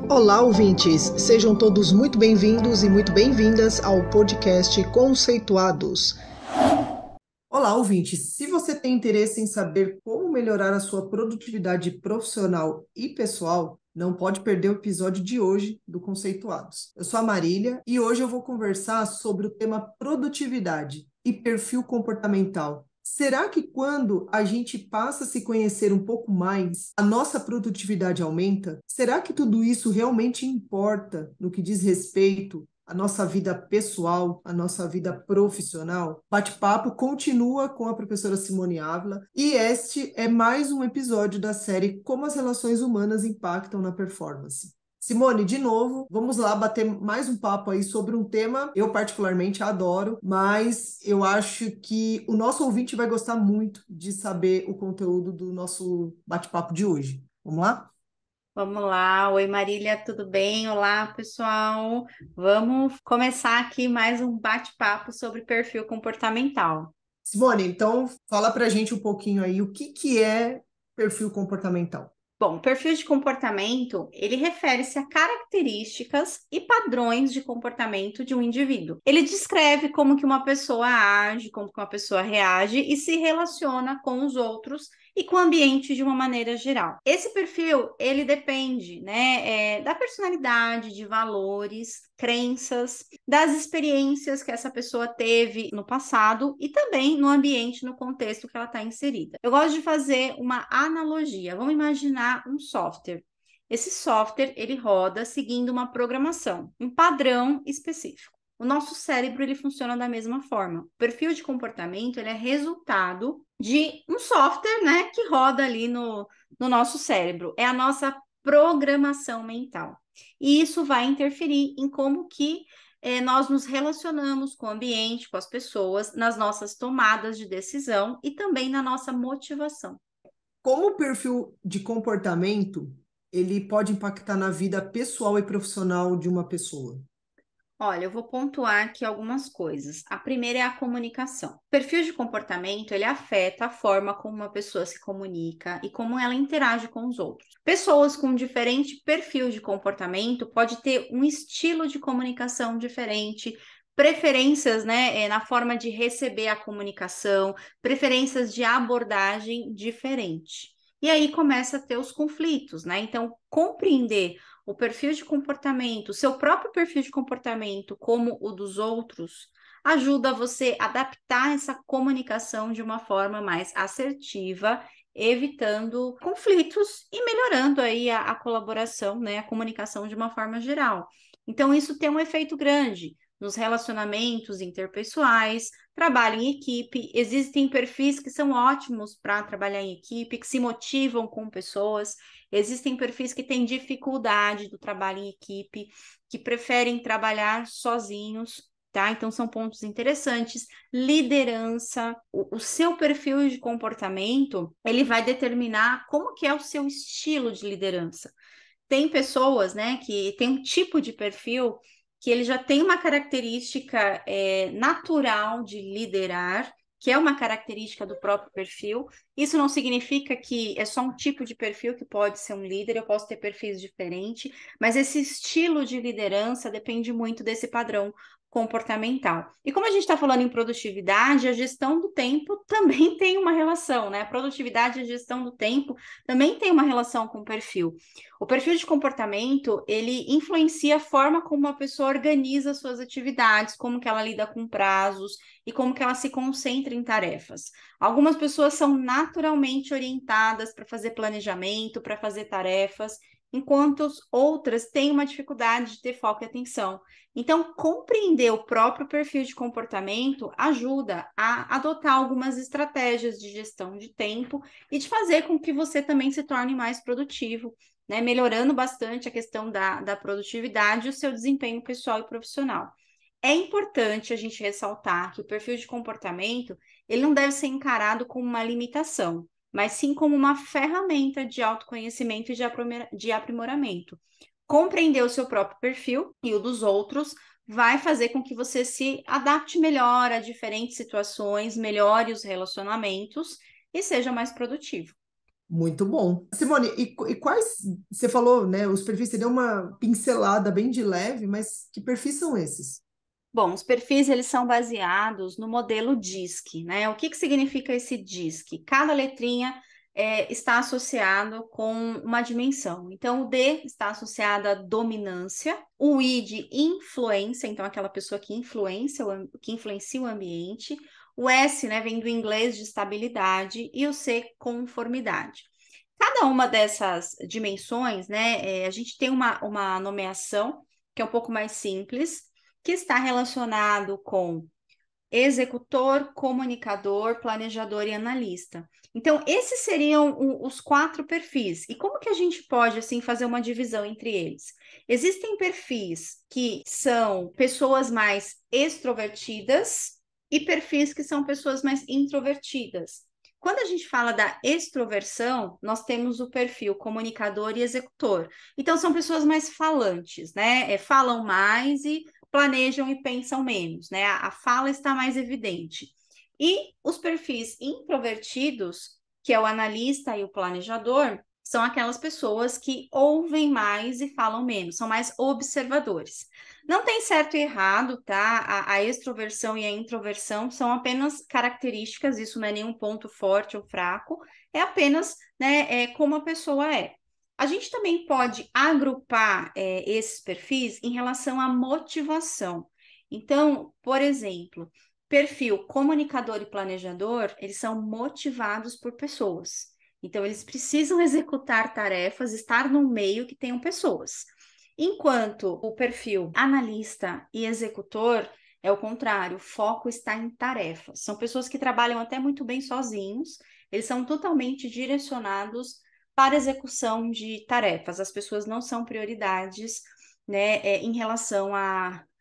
Olá, ouvintes! Sejam todos muito bem-vindos e muito bem-vindas ao podcast Conceituados. Olá, ouvintes! Se você tem interesse em saber como melhorar a sua produtividade profissional e pessoal, não pode perder o episódio de hoje do Conceituados. Eu sou a Marília e hoje eu vou conversar sobre o tema produtividade e perfil comportamental. Será que quando a gente passa a se conhecer um pouco mais, a nossa produtividade aumenta? Será que tudo isso realmente importa no que diz respeito à nossa vida pessoal, à nossa vida profissional? Bate-papo continua com a professora Simone Ávila e este é mais um episódio da série Como as Relações Humanas Impactam na Performance. Simone, de novo, vamos lá bater mais um papo aí sobre um tema eu particularmente adoro, mas eu acho que o nosso ouvinte vai gostar muito de saber o conteúdo do nosso bate-papo de hoje. Vamos lá? Vamos lá, oi Marília, tudo bem? Olá, pessoal. Vamos começar aqui mais um bate-papo sobre perfil comportamental. Simone, então fala pra gente um pouquinho aí o que é perfil comportamental. Bom, perfil de comportamento, ele refere-se a características e padrões de comportamento de um indivíduo. Ele descreve como que uma pessoa age, como que uma pessoa reage e se relaciona com os outros e com o ambiente de uma maneira geral. Esse perfil, ele depende, da personalidade, de valores, crenças, das experiências que essa pessoa teve no passado e também no ambiente, no contexto que ela está inserida. Eu gosto de fazer uma analogia. Vamos imaginar um software. Esse software, ele roda seguindo uma programação, um padrão específico. O nosso cérebro, ele funciona da mesma forma. O perfil de comportamento, ele é resultado de um software, que roda ali no nosso cérebro. É a nossa programação mental. E isso vai interferir em como que nós nos relacionamos com o ambiente, com as pessoas, nas nossas tomadas de decisão e também na nossa motivação. Como o perfil de comportamento ele pode impactar na vida pessoal e profissional de uma pessoa? Olha, eu vou pontuar aqui algumas coisas. A primeira é a comunicação. O perfil de comportamento, ele afeta a forma como uma pessoa se comunica e como ela interage com os outros. Pessoas com diferente perfil de comportamento pode ter um estilo de comunicação diferente, preferências, na forma de receber a comunicação, preferências de abordagem diferente. E aí começa a ter os conflitos, né? Então, compreender o perfil de comportamento, o seu próprio perfil de comportamento, como o dos outros, ajuda você a adaptar essa comunicação de uma forma mais assertiva, evitando conflitos e melhorando aí a colaboração, a comunicação de uma forma geral. Então, isso tem um efeito grande nos relacionamentos interpessoais, trabalho em equipe. Existem perfis que são ótimos para trabalhar em equipe, que se motivam com pessoas. Existem perfis que têm dificuldade do trabalho em equipe, que preferem trabalhar sozinhos, tá? Então, são pontos interessantes. Liderança, o seu perfil de comportamento, ele vai determinar como que é o seu estilo de liderança. Tem pessoas, que tem um tipo de perfil que ele já tem uma característica natural de liderar, que é uma característica do próprio perfil. Isso não significa que é só um tipo de perfil que pode ser um líder, eu posso ter perfis diferentes, mas esse estilo de liderança depende muito desse padrão comportamental. E como a gente está falando em produtividade, a gestão do tempo também tem uma relação, né? A produtividade e a gestão do tempo também tem uma relação com o perfil. O perfil de comportamento, ele influencia a forma como uma pessoa organiza suas atividades, como que ela lida com prazos e como que ela se concentra em tarefas. Algumas pessoas são naturalmente orientadas para fazer planejamento, para fazer tarefas, enquanto outras têm uma dificuldade de ter foco e atenção. Então, compreender o próprio perfil de comportamento ajuda a adotar algumas estratégias de gestão de tempo e de fazer com que você também se torne mais produtivo, melhorando bastante a questão da produtividade e o seu desempenho pessoal e profissional. É importante a gente ressaltar que o perfil de comportamento ele não deve ser encarado como uma limitação, mas sim como uma ferramenta de autoconhecimento e de aprimoramento. Compreender o seu próprio perfil e o dos outros vai fazer com que você se adapte melhor a diferentes situações, melhore os relacionamentos e seja mais produtivo. Muito bom. Simone, e quais, você falou, né, os perfis, você deu uma pincelada bem de leve, mas que perfis são esses? Bom, os perfis eles são baseados no modelo DISC, né? O que que significa esse DISC? Cada letrinha está associado com uma dimensão. Então, o D está associado à dominância, o I de influência, então aquela pessoa que que influencia o ambiente, o S, né, vem do inglês de estabilidade e o C, conformidade. Cada uma dessas dimensões, né, a gente tem uma nomeação que é um pouco mais simples, que está relacionado com executor, comunicador, planejador e analista. Então, esses seriam os quatro perfis. E como que a gente pode, assim, fazer uma divisão entre eles? Existem perfis que são pessoas mais extrovertidas e perfis que são pessoas mais introvertidas. Quando a gente fala da extroversão, nós temos o perfil comunicador e executor. Então, são pessoas mais falantes, né? Falam mais e planejam e pensam menos, né? A fala está mais evidente. E os perfis introvertidos, que é o analista e o planejador, são aquelas pessoas que ouvem mais e falam menos, são mais observadores. Não tem certo e errado, tá? A extroversão e a introversão são apenas características, isso não é nenhum ponto forte ou fraco, é apenas, né, como a pessoa é. A gente também pode agrupar esses perfis em relação à motivação. Então, por exemplo, perfil comunicador e planejador, eles são motivados por pessoas. Então, eles precisam executar tarefas, estar num meio que tenham pessoas. Enquanto o perfil analista e executor é o contrário, o foco está em tarefas. São pessoas que trabalham até muito bem sozinhos, eles são totalmente direcionados para execução de tarefas. As pessoas não são prioridades, né, em relação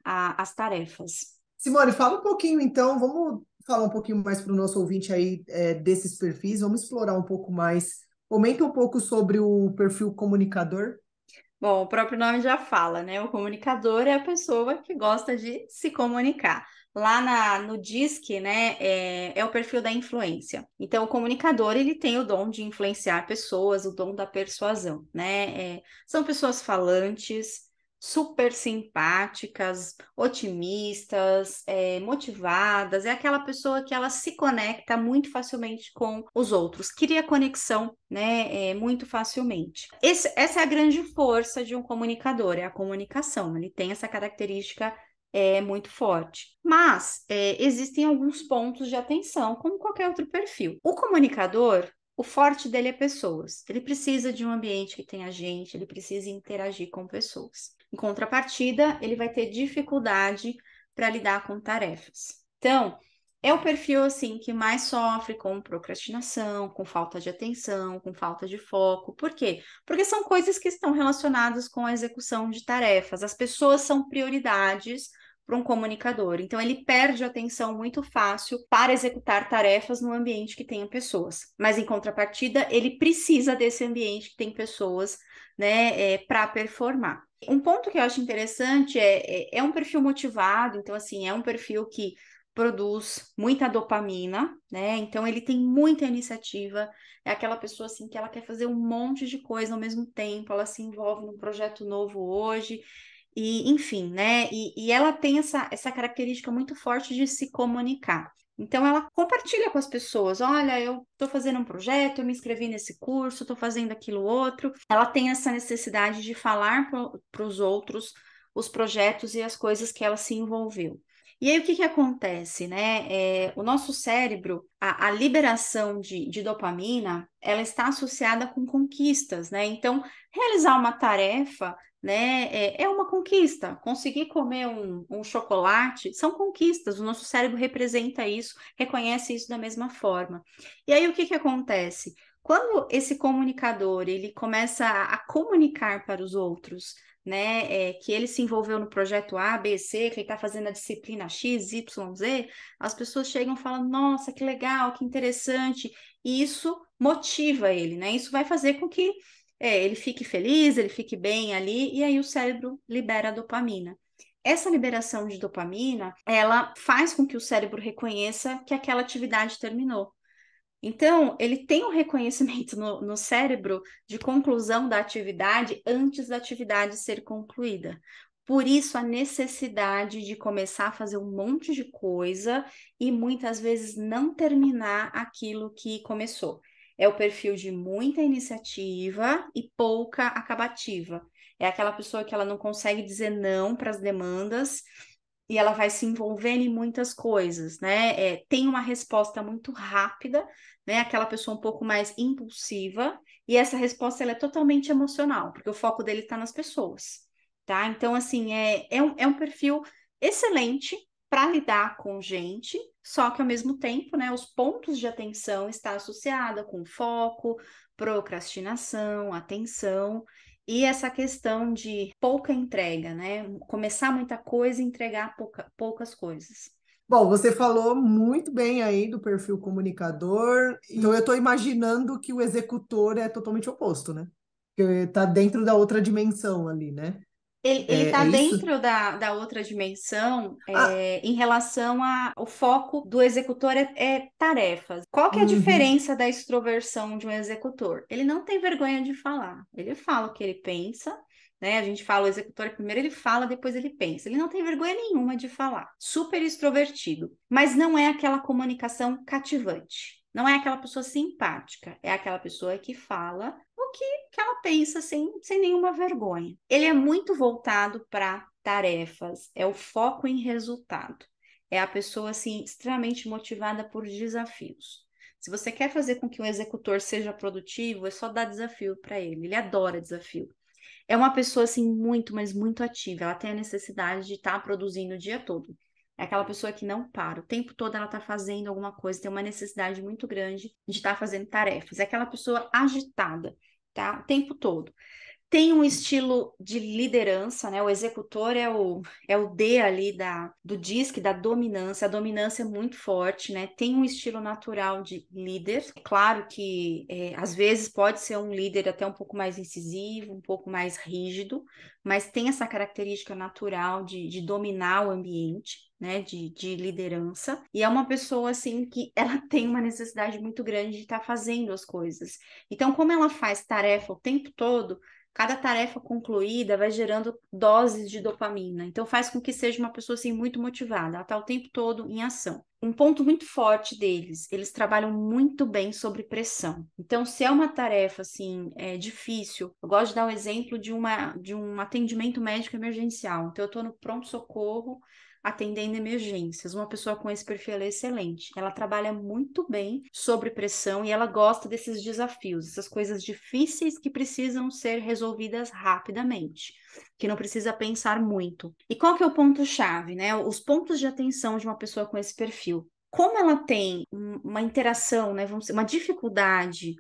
às tarefas. Simone, fala um pouquinho então, vamos falar um pouquinho mais para o nosso ouvinte aí desses perfis, vamos explorar um pouco mais. Comenta um pouco sobre o perfil comunicador. Bom, o próprio nome já fala, né? O comunicador é a pessoa que gosta de se comunicar. Lá no DISC, né, é o perfil da influência. Então, o comunicador, ele tem o dom de influenciar pessoas, o dom da persuasão, né? São pessoas falantes, super simpáticas, otimistas, motivadas. É aquela pessoa que ela se conecta muito facilmente com os outros, cria conexão, né, muito facilmente. Essa é a grande força de um comunicador, é a comunicação. Ele tem essa característica muito forte. Mas existem alguns pontos de atenção, como qualquer outro perfil. O comunicador, o forte dele é pessoas. Ele precisa de um ambiente que tenha gente, ele precisa interagir com pessoas. Em contrapartida, ele vai ter dificuldade para lidar com tarefas. Então, é o perfil assim que mais sofre com procrastinação, com falta de atenção, com falta de foco. Por quê? Porque são coisas que estão relacionadas com a execução de tarefas. As pessoas são prioridades para um comunicador. Então, ele perde a atenção muito fácil para executar tarefas no ambiente que tenha pessoas. Mas, em contrapartida, ele precisa desse ambiente que tem pessoas, né, para performar. Um ponto que eu acho interessante é um perfil motivado, então, assim, é um perfil que produz muita dopamina, né? Então, ele tem muita iniciativa, é aquela pessoa, assim, que ela quer fazer um monte de coisa ao mesmo tempo, ela se envolve num projeto novo hoje, e, enfim, né? E ela tem essa característica muito forte de se comunicar. Então, ela compartilha com as pessoas: olha, eu estou fazendo um projeto, eu me inscrevi nesse curso, estou fazendo aquilo outro. Ela tem essa necessidade de falar para os outros os projetos e as coisas que ela se envolveu. E aí, o que que acontece, né? O nosso cérebro, a liberação de dopamina, ela está associada com conquistas, né? Então, realizar uma tarefa, né, é uma conquista. Conseguir comer um chocolate são conquistas. O nosso cérebro representa isso, reconhece isso da mesma forma. E aí, o que que acontece? Quando esse comunicador ele começa a comunicar para os outros, né, que ele se envolveu no projeto A, B, C, que ele está fazendo a disciplina X, Y, Z, as pessoas chegam e falam: nossa, que legal, que interessante, e isso motiva ele, né? Isso vai fazer com que ele fique feliz, ele fique bem ali, e aí o cérebro libera a dopamina. Essa liberação de dopamina, ela faz com que o cérebro reconheça que aquela atividade terminou. Então, ele tem um reconhecimento no cérebro de conclusão da atividade antes da atividade ser concluída. Por isso, a necessidade de começar a fazer um monte de coisa e muitas vezes não terminar aquilo que começou. É o perfil de muita iniciativa e pouca acabativa. É aquela pessoa que ela não consegue dizer não para as demandas e ela vai se envolvendo em muitas coisas, né? Tem uma resposta muito rápida, né? Aquela pessoa um pouco mais impulsiva, e essa resposta ela é totalmente emocional, porque o foco dele está nas pessoas, tá? Então, assim, é um perfil excelente para lidar com gente, só que ao mesmo tempo, né, os pontos de atenção estão associados com foco, procrastinação, atenção. E essa questão de pouca entrega, né? Começar muita coisa e entregar poucas coisas. Bom, você falou muito bem aí do perfil comunicador, então eu estou imaginando que o executor é totalmente oposto, né? Que está dentro da outra dimensão ali, né? Ele É, está é isso? dentro da outra dimensão Ah, em relação ao foco do executor é tarefas. Qual que é a uhum. diferença da extroversão de um executor? Ele não tem vergonha de falar. Ele fala o que ele pensa, né? A gente fala o executor primeiro ele fala, depois ele pensa. Ele não tem vergonha nenhuma de falar. Super extrovertido. Mas não é aquela comunicação cativante. Não é aquela pessoa simpática. É aquela pessoa que fala o que ela pensa sem nenhuma vergonha. Ele é muito voltado para tarefas, é o foco em resultado. É a pessoa assim extremamente motivada por desafios. Se você quer fazer com que um executor seja produtivo, é só dar desafio para ele. Ele adora desafio. É uma pessoa assim muito, mas muito ativa. Ela tem a necessidade de estar produzindo o dia todo. É aquela pessoa que não para. O tempo todo ela está fazendo alguma coisa, tem uma necessidade muito grande de estar fazendo tarefas. É aquela pessoa agitada, tá? O tempo todo. Tem um estilo de liderança, né? O executor é o D ali do DISC, da dominância. A dominância é muito forte, né? Tem um estilo natural de líder. Claro que às vezes pode ser um líder até um pouco mais incisivo, um pouco mais rígido, mas tem essa característica natural de dominar o ambiente, né? De liderança. E é uma pessoa, assim, que ela tem uma necessidade muito grande de estar fazendo as coisas. Então, como ela faz tarefa o tempo todo, cada tarefa concluída vai gerando doses de dopamina. Então faz com que seja uma pessoa assim muito motivada. Ela está o tempo todo em ação. Um ponto muito forte deles, eles trabalham muito bem sobre pressão. Então, se é uma tarefa assim difícil, eu gosto de dar um exemplo de um atendimento médico emergencial. Então, eu estou no pronto-socorro atendendo emergências. Uma pessoa com esse perfil é excelente. Ela trabalha muito bem sobre pressão e ela gosta desses desafios, essas coisas difíceis que precisam ser resolvidas rapidamente, que não precisa pensar muito. E qual que é o ponto-chave, né? Os pontos de atenção de uma pessoa com esse perfil. Como ela tem uma interação, né, vamos dizer, uma dificuldade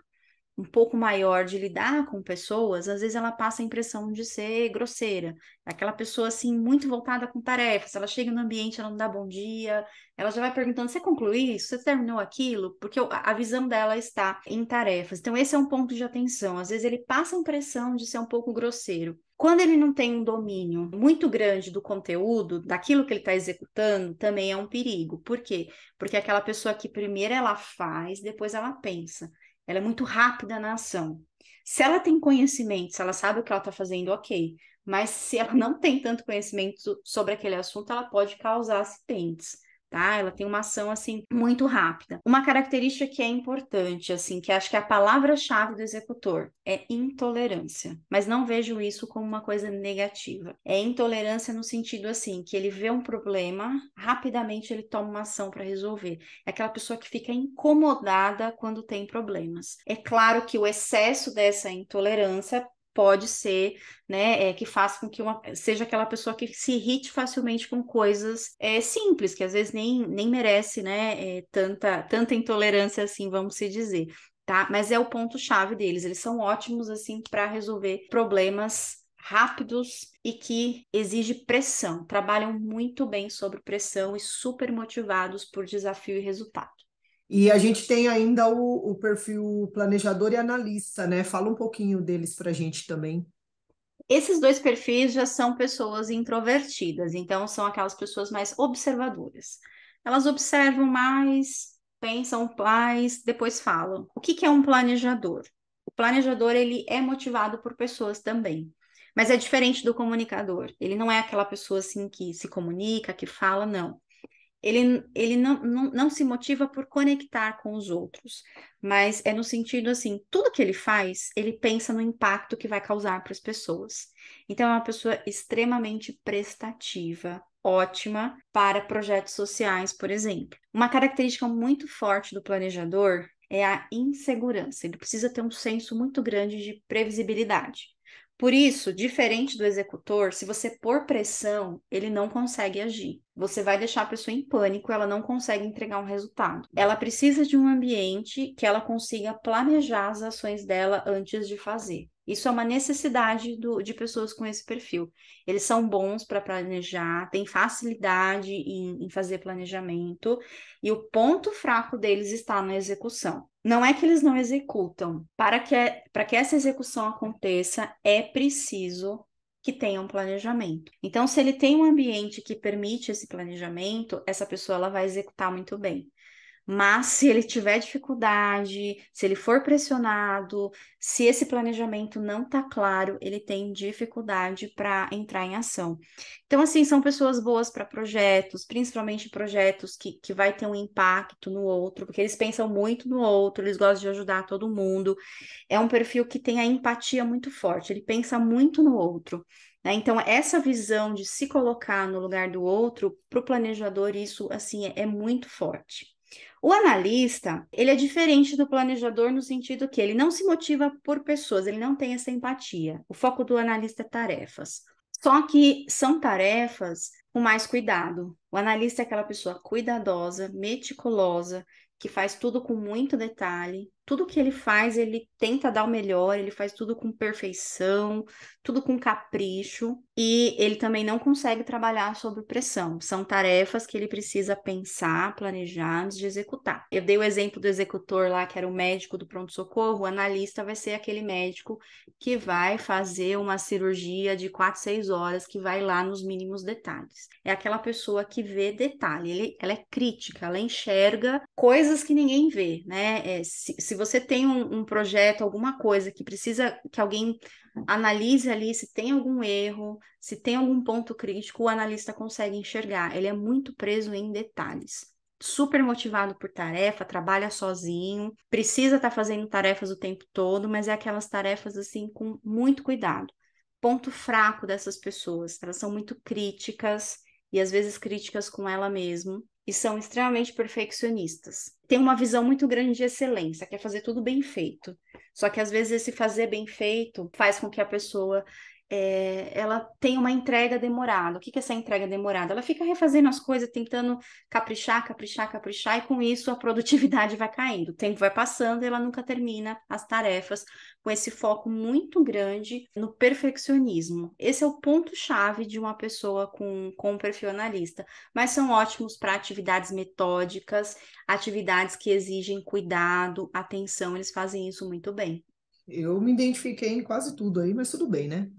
um pouco maior de lidar com pessoas, às vezes ela passa a impressão de ser grosseira. Aquela pessoa, assim, muito voltada com tarefas. Ela chega no ambiente, ela não dá bom dia, ela já vai perguntando: você concluiu isso? Você terminou aquilo? Porque a visão dela está em tarefas. Então, esse é um ponto de atenção. Às vezes ele passa a impressão de ser um pouco grosseiro. Quando ele não tem um domínio muito grande do conteúdo, daquilo que ele está executando, também é um perigo. Por quê? Porque é aquela pessoa que primeiro ela faz, depois ela pensa. Ela é muito rápida na ação. Se ela tem conhecimento, se ela sabe o que ela está fazendo, ok. Mas se ela não tem tanto conhecimento sobre aquele assunto, ela pode causar acidentes, tá? Ela tem uma ação, assim, muito rápida. Uma característica que é importante, assim, que acho que é a palavra-chave do executor, é intolerância. Mas não vejo isso como uma coisa negativa. É intolerância no sentido, assim, que ele vê um problema, rapidamente ele toma uma ação para resolver. É aquela pessoa que fica incomodada quando tem problemas. É claro que o excesso dessa intolerância pode ser, né, que faça com que seja aquela pessoa que se irrite facilmente com coisas simples, que às vezes nem merece, né, tanta intolerância assim, vamos se dizer, tá? Mas é o ponto-chave deles, eles são ótimos, assim, para resolver problemas rápidos e que exige pressão. Trabalham muito bem sob pressão e super motivados por desafio e resultado. E a gente tem ainda o perfil planejador e analista, né? Fala um pouquinho deles para a gente também. Esses dois perfis já são pessoas introvertidas, então são aquelas pessoas mais observadoras. Elas observam mais, pensam, mas depois falam. O que que é um planejador? O planejador, ele é motivado por pessoas também. Mas é diferente do comunicador. Ele não é aquela pessoa assim que se comunica, que fala, não. Ele não se motiva por conectar com os outros, mas é no sentido assim, tudo que ele faz, ele pensa no impacto que vai causar para as pessoas. Então, é uma pessoa extremamente prestativa, ótima para projetos sociais, por exemplo. Uma característica muito forte do planejador é a insegurança. Ele precisa ter um senso muito grande de previsibilidade. Por isso, diferente do executor, se você pôr pressão, ele não consegue agir. Você vai deixar a pessoa em pânico, ela não consegue entregar um resultado. Ela precisa de um ambiente que ela consiga planejar as ações dela antes de fazer. Isso é uma necessidade de pessoas com esse perfil. Eles são bons para planejar, têm facilidade em fazer planejamento, e o ponto fraco deles está na execução. Não é que eles não executam. Para que essa execução aconteça, é preciso que tenha um planejamento. Então, se ele tem um ambiente que permite esse planejamento, essa pessoa ela vai executar muito bem. Mas se ele tiver dificuldade, se ele for pressionado, se esse planejamento não está claro, ele tem dificuldade para entrar em ação. Então, assim, são pessoas boas para projetos, principalmente projetos que vai ter um impacto no outro, porque eles pensam muito no outro, eles gostam de ajudar todo mundo. É um perfil que tem a empatia muito forte, ele pensa muito no outro. Né? Então, essa visão de se colocar no lugar do outro, para o planejador, isso assim é muito forte. O analista, ele é diferente do planejador no sentido que ele não se motiva por pessoas, ele não tem essa empatia. O foco do analista é tarefas. Só que são tarefas com mais cuidado. O analista é aquela pessoa cuidadosa, meticulosa, que faz tudo com muito detalhe. Tudo que ele faz, ele tenta dar o melhor, ele faz tudo com perfeição, tudo com capricho, e ele também não consegue trabalhar sob pressão. São tarefas que ele precisa pensar, planejar antes de executar. Eu dei o exemplo do executor lá, que era o médico do pronto-socorro, o analista vai ser aquele médico que vai fazer uma cirurgia de 4, 6 horas, que vai lá nos mínimos detalhes. É aquela pessoa que vê detalhe, ela é crítica, ela enxerga coisas que ninguém vê, né? Se você tem um projeto, alguma coisa que precisa que alguém analise ali se tem algum erro, se tem algum ponto crítico, o analista consegue enxergar. Ele é muito preso em detalhes. Super motivado por tarefa, trabalha sozinho, precisa estar fazendo tarefas o tempo todo, mas é aquelas tarefas assim com muito cuidado. Ponto fraco dessas pessoas, elas são muito críticas e às vezes críticas com ela mesma e são extremamente perfeccionistas. Tem uma visão muito grande de excelência, quer fazer tudo bem feito. Só que às vezes esse fazer bem feito faz com que a pessoa ela tenha uma entrega demorada. O que que é essa entrega demorada? Ela fica refazendo as coisas, tentando caprichar, caprichar, caprichar, e com isso a produtividade vai caindo. O tempo vai passando e ela nunca termina as tarefas com esse foco muito grande no perfeccionismo. Esse é o ponto-chave de uma pessoa com um perfil analista. Mas são ótimos para atividades metódicas, atividades que exigem cuidado, atenção, eles fazem isso muito bem. Eu me identifiquei em quase tudo aí, mas tudo bem, né?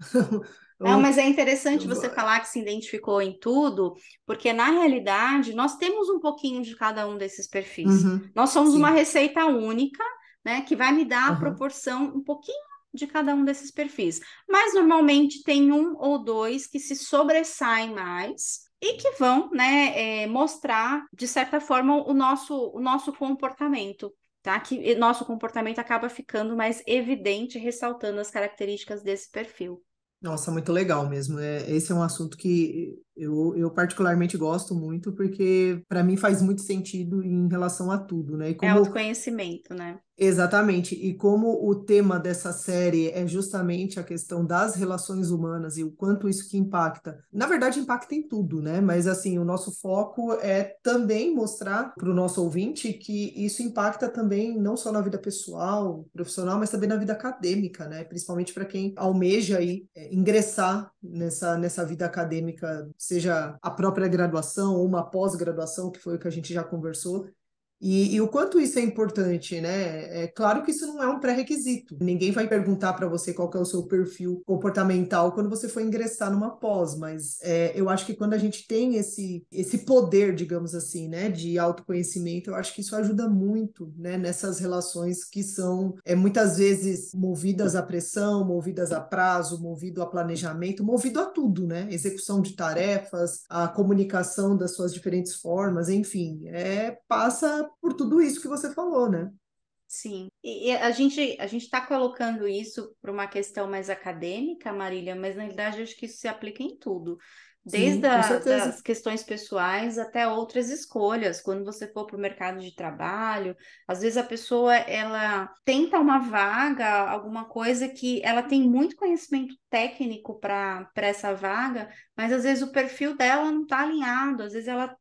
Não, Eu, mas é interessante eu, você falar que se identificou em tudo, porque na realidade nós temos um pouquinho de cada um desses perfis. uhum, Nós somos uma sim, receita única, né, que vai me dar a aham. proporção um pouquinho de cada um desses perfis. Mas normalmente tem um ou dois que se sobressaem mais e que vão, né, mostrar, de certa forma, o nosso comportamento. Tá? Que nosso comportamento acaba ficando mais evidente, ressaltando as características desse perfil. Nossa, muito legal mesmo. Esse é um assunto que eu particularmente gosto muito, porque para mim faz muito sentido em relação a tudo, né? E É como autoconhecimento, né? exatamente. E como o tema dessa série é justamente a questão das relações humanas e o quanto isso que impacta. Na verdade, impacta em tudo, né? Mas assim, o nosso foco é também mostrar para o nosso ouvinte que isso impacta também não só na vida pessoal, profissional, mas também na vida acadêmica, né? Principalmente para quem almeja aí ingressar nessa vida acadêmica, seja a própria graduação ou uma pós-graduação, que foi o que a gente já conversou. E o quanto isso é importante, né? É claro que isso não é um pré-requisito. Ninguém vai perguntar para você qual que é o seu perfil comportamental quando você for ingressar numa pós, mas eu acho que quando a gente tem esse poder, digamos assim, né, de autoconhecimento, eu acho que isso ajuda muito, né, nessas relações que são muitas vezes movidas à pressão, movidas a prazo, movido a planejamento, movido a tudo, né? Execução de tarefas, a comunicação das suas diferentes formas, enfim, passa por tudo isso que você falou, né? Sim, e a gente está colocando isso para uma questão mais acadêmica, Marília, mas na realidade eu acho que isso se aplica em tudo, desde Sim, com certeza. das questões pessoais até outras escolhas. Quando você for para o mercado de trabalho, às vezes a pessoa ela tenta uma vaga, alguma coisa que ela tem muito conhecimento técnico para essa vaga, mas às vezes o perfil dela não está alinhado, às vezes ela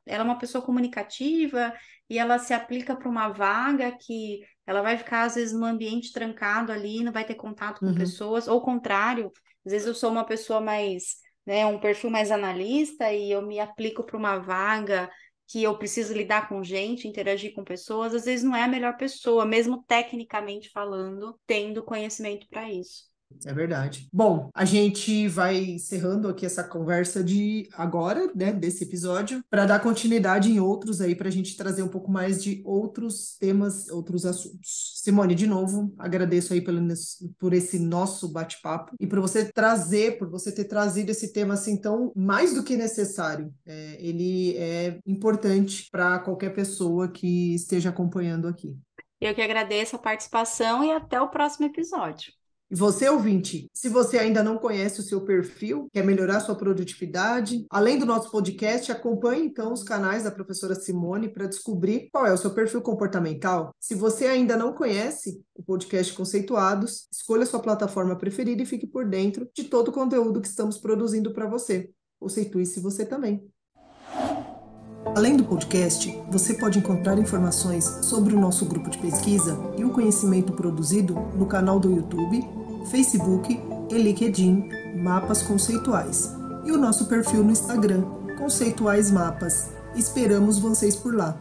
é uma pessoa comunicativa e ela se aplica para uma vaga que ela vai ficar, às vezes, num ambiente trancado ali, não vai ter contato com Uhum. pessoas, ou o contrário, às vezes eu sou uma pessoa mais, né, um perfil mais analista e eu me aplico para uma vaga que eu preciso lidar com gente, interagir com pessoas, às vezes não é a melhor pessoa, mesmo tecnicamente falando, tendo conhecimento para isso. É verdade. Bom, a gente vai encerrando aqui essa conversa de agora, né, desse episódio, para dar continuidade em outros aí, para a gente trazer um pouco mais de outros temas, outros assuntos. Simone, de novo, agradeço aí por esse nosso bate-papo e por você ter trazido esse tema assim tão mais do que necessário. Ele é importante para qualquer pessoa que esteja acompanhando aqui. Eu que agradeço a participação e até o próximo episódio. E você, ouvinte, se você ainda não conhece o seu perfil, quer melhorar sua produtividade, além do nosso podcast, acompanhe então os canais da professora Simone para descobrir qual é o seu perfil comportamental. Se você ainda não conhece o podcast Conceituados, escolha sua plataforma preferida e fique por dentro de todo o conteúdo que estamos produzindo para você. Conceitue-se você também. Além do podcast, você pode encontrar informações sobre o nosso grupo de pesquisa e o conhecimento produzido no canal do YouTube, Facebook e LinkedIn Mapas Conceituais e o nosso perfil no Instagram, Conceituais Mapas. Esperamos vocês por lá.